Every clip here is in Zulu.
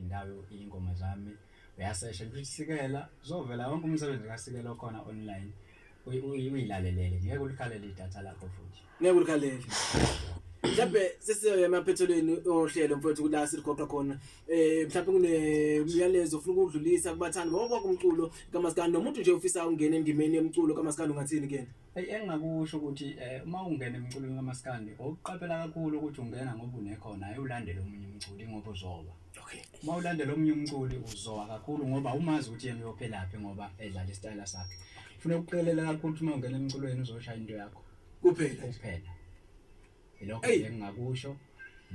indawo ingoma zami uyasesha nje Sikela uzovela wonke umsebenzi kaSikela okhona online uyilalelele ngeke ulikhalele idatha lakho futhi ngeke ulikhalele mhlawumbe sesiye emaphethelweni ohlelo mfowethu la siqoqa khona mhlawumbe kunemiyalezo ufuna ukudlulisa kubathandi bonke umculo kaMaskandi nomuntu nje ufisa ungena endimeni yomculo kaMaskandi ungathini kena engingakusho ukuthi uma ungena emculweni kaMaskandi okuqaphela kakhulu ukuthi ungena ngoba unekhona ayolandela omunye umculi ngoba uzoba okay uma ulandela omunye umculi uzowa kakhulu ngoba umazi ukuthi yena uyophelaphi ngoba edlala istyle sakhe ufuna ukuqelela kakhulu uma ungena emculweni uzoshaya into yakho kuphela lokho nje engingakusho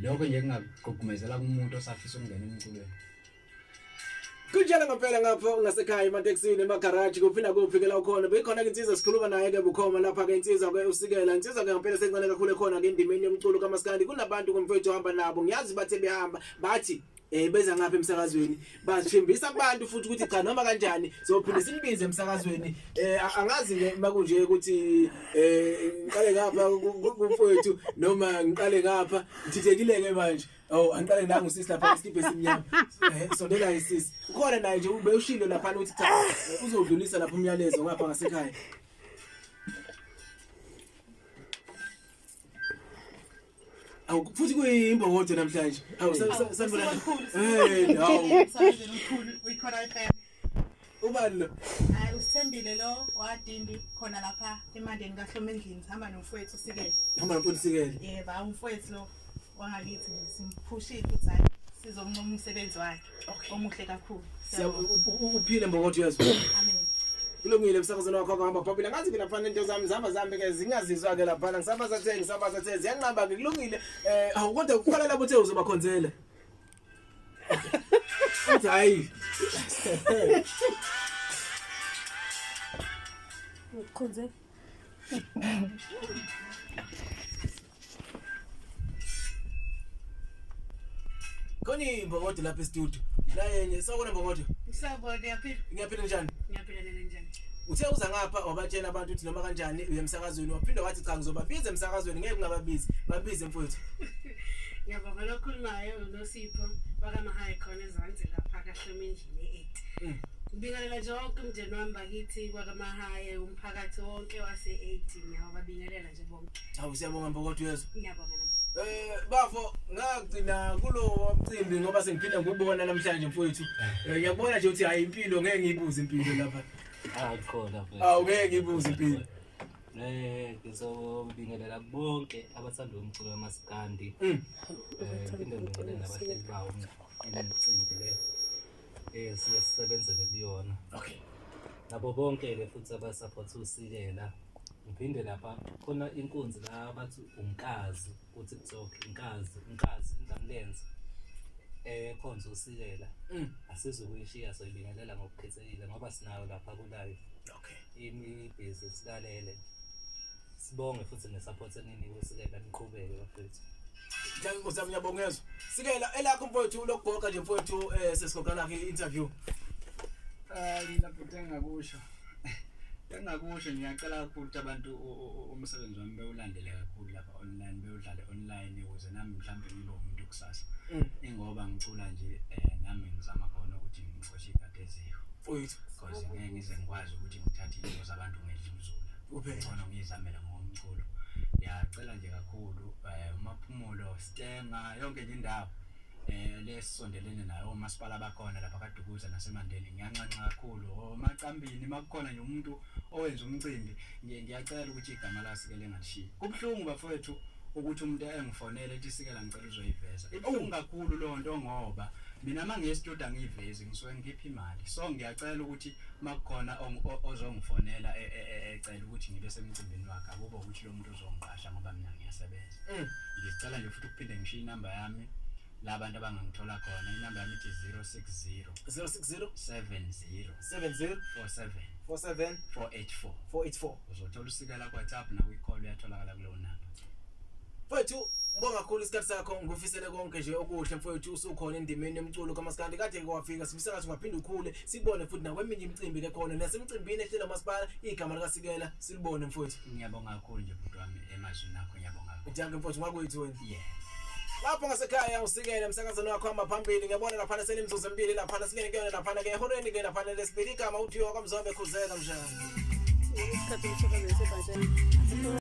lokho nje engingaqhugumezela kumuntu osafisa ukungena emculweni kunjalo ngempela ngapha ngasekhaya emateksini emagaraji kuphinda kuphikela ukhona bekhona ke insizwa sikhuluma naye ke bukhoma lapha ke insizwa ke uSikela insizwa ke ngempela sencane kakhulu ekhona ke endimeni yomculo kaMaskandi kunabantu kumfethu ohamba nabo ngiyazi bathe behamba bathi beza ngapha emsakazweni bathembisa abantu futhi ukuthi cha noma kanjani sophinde simbize emsakazweni angazi ke makunje ukuthi ngiqale ngapha kumfethu noma ngiqale ngapha ngithithekile ke manje angiqale nangu sisi lapha isikiphe simnyama sondela isisi ukhona naye nje ube ushilo lapha uthi cha uzodlulisa lapha umyalezo ngapha ngasekhaya futhi kuyimbongodo namhlanje sanibona no Ikhona FM ubani lo usithembile lo wadindi khona lapha emandeni kaHlomendlini hamba nomfowethu Sikela hamba nomfowethu Sikela yebo umfowethu lo wangakithi nje simphushile futhi hayi sizomncoma umsebenzi wakhe omuhle kakhulu uphile mbongodo yazo amen kulungile emsakazweni wakho ngihamba phambili ngazi mina mfana into zami ke zingazizwa ke lapha ngisabaza the ziyanqaba ke kulungile kodwa kukhona labo uthe uzobakhonzela uthi hayi ukhonze Koni mbongodo lapha e-studio la yenye sawubona mbongodo Isabona ngiyaphila njani ngiyaphila njani uthe uza ngapha wabatshela abantu ukuthi noma kanjani uyemsakazweni waphinda wathi cha ngizobabiza emsakazweni ngeke ungababizi babize mfowethu ngiyabonga lokho nayo noSipho bakaMahaya khona ezansi lapha kaHlomendlini e8 ngibingelela nje wonke umndeni wami bakithi kwakaMahaya umphakathi wonke wase8 ngiyababingelela nje bonke hawu siyabonga mbongodo yezo ngiyabonga nami bafo ngagcina kulo mcimbi ngoba sengiphinda ngikubona namhlanje mfowethu ngiyabona nje ukuthi hayi impilo ngeke ngiyibuze impilo lapha khona mfowethu ngeke ngiyibuze impilo ngizobingelela bonke abathanda umculo kaMaskandi phinde ngibingelela nabahleli bawo imicimbi le siyasebenzele kuyona okay nabo bonke ke futhi abasupport uSikela ngiphinde lapha khona inkunzi la bathi unkazi uthi TikTok inkazi indamlenze khonza uSikela asizokuyishiya soyibingelela ngokukhethekile ngoba sinayo lapha ku live okay business lalele sibonge futhi nesupport enini uSikela niqhubeke bafethu ngiyabongezwa Sikela elakho mfowethu lokubhoka nje mfowethu sesiqoqa lakhe interview lapho engakusho ngiyacela kakhulu ukuthi abantu umsebenzi wami bewulandele kakhulu lapha online bewudlale online ukuze nami mhlawumbe ngibe umuntu kusasa ingoba ngicula nje nami ngizama khona ukuthi ngixoshe ikade eziko mfowethu because ngeke ngize ngikwazi ukuthi ngithathe izinto zabantu ngedluzula ngcono ngizamela ngomculo ngiyacela nje kakhulu umaphumulo Stenga yonke nje indawo lesondelene nayo omasipala bakhona lapha kaDukuza naseMandeni ngiyancanca kakhulu omacambini makukhona nje umuntu owenza umcimbi ngiyacela ukuthi igama laSikela engalishiya kubhlungu bafowethu ukuthi umuntu engifonele ethi Sikela ngicela uzoyiveza ibhlungu kakhulu lo nto ngoba mina mangiyestudio angivezi ngisuke ngiphi imali so ngiyacela ukuthi makukhona ozongifonela ecela ukuthi ngibe semcimbini wakhe akube ukuthi lo muntu uzongiqasha ngoba mina ngiyasebenza ngicela nje futhi ukuphinde ngishiye inamba yami labantu abangangithola khona inamba yami ithi 060 70 47 484 uzothola uSikela ku WhatsApp na ku call uyatholakala kulo namba mfowethu ngibonga kakhulu isikhathi sakho ngufisele konke nje okuhle mfowethu usukhona endimeni yomculo kaMaskandi kade kwafika sifisa kathi ungaphinde ukhule sibone futhi nakweminye imicimbi ke khona nasemcimbini ehlela uMasipala igama likaSikela silibone mfowethu ngiyabonga kakhulu nje bhuti wami emazwini akho ngiyabonga kakhulu mfowethu ngakwethu wena yeah lapho ngasekhaya usikele emsakazweni wakho hamba phambili ngiyabona lapha senimzuzu emibili lapha singene kuyona lapha ke ehoreni ke lapha lesibili igama uthi yokwamzombe khuzeka mshana isikhathi sokusebenza ebhanjeni